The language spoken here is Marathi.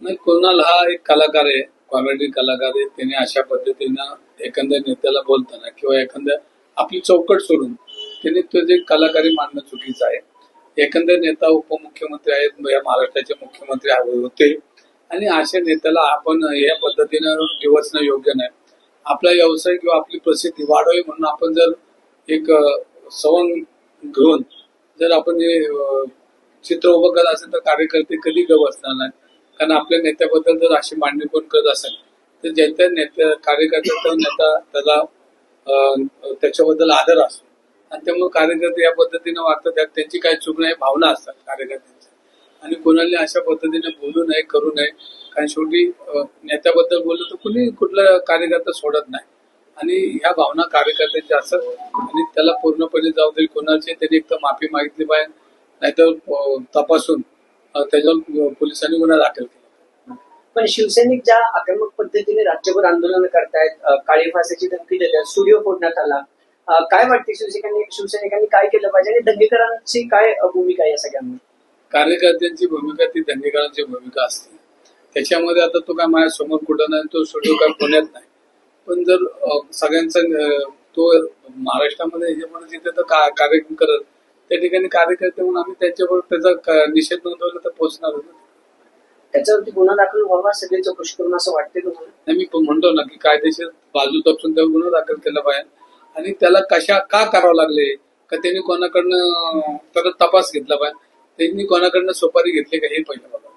नाही, कुणाल हा एक कलाकार आहे, कॉमेडी कलाकार आहे. त्याने अशा पद्धतीनं एखाद्या नेत्याला बोलताना किंवा एखाद्या आपली चौकट सोडून त्याने तो जे कलाकारी मांडणं चुकीचं आहे. एखादा नेता उपमुख्यमंत्री आहेत, या महाराष्ट्राचे मुख्यमंत्री होते आणि अशा नेत्याला आपण या पद्धतीनं डिवचणं योग्य नाही. आपला व्यवसाय किंवा आपली प्रसिद्धी वाढवावी म्हणून आपण जर एक संवाद घेऊन जर आपण हे चित्र उभं करत असेल तर कार्यकर्ते कधी गप असणार नाही. कारण आपल्या नेत्याबद्दल जर अशी मांडणी कोण करत असेल तर ज्यांच्या नेत्या कार्यकर्त्याचा नेता त्याला त्याच्याबद्दल आदर असतो आणि त्यामुळे कार्यकर्ते या पद्धतीने वागतात. त्यात त्यांची काही चूक नाही, भावना असतात कार्यकर्त्यांच्या. आणि कोणाला अशा पद्धतीने बोलू नये, करू नये. कारण शेवटी नेत्याबद्दल बोललं तर कुणी कुठला कार्यकर्ता सोडत नाही आणि ह्या भावना कार्यकर्त्यांच्या असतात आणि त्याला पूर्णपणे जबाबदारी कोणाची त्यांनी एक तर माफी मागितली पाहिजे, नाहीतर तपासून त्याच्यावर पोलिसांनी गुन्हा दाखल केला. पण शिवसैनिक ज्या आक्रमक पद्धतीने राज्यभर आंदोलन करतायत, काळी फासाची धमकी देतात, स्टुडिओ फोडण्यात आला, काय वाटते शिवसैनिकांनी काय केलं पाहिजे आणि दंगेकरांची काय भूमिका आहे या सगळ्यांमध्ये? कार्यकर्त्यांची भूमिका ती दंगेकरांची भूमिका असते. त्याच्यामध्ये आता तो काय माझ्या समोर कुठं नाही, तो स्टुडिओ काय पुण्यात नाही. पण जर सगळ्यांचा तो महाराष्ट्रामध्ये ह्याच्यामध्ये जिथे तर कार्यक्रम करत त्या ठिकाणी कार्यकर्ते म्हणून आम्ही त्याच्याबरोबर त्याचा निषेध नोंदवला तर पोहोचणार होतो. त्याच्यावरती गुन्हा दाखल व्हावा, सगळे चौकशी करून असं वाटते तुम्हाला? नाही, मी म्हणतो ना की कायदेशीर बाजू तपासून त्यावर गुन्हा दाखल केला पाहिजे आणि त्याला का करावं लागले, का त्यांनी कोणाकडनं परत तपास घेतला पाहिजे, त्यांनी कोणाकडनं सुपारी घेतली का हे पहिलं बघा.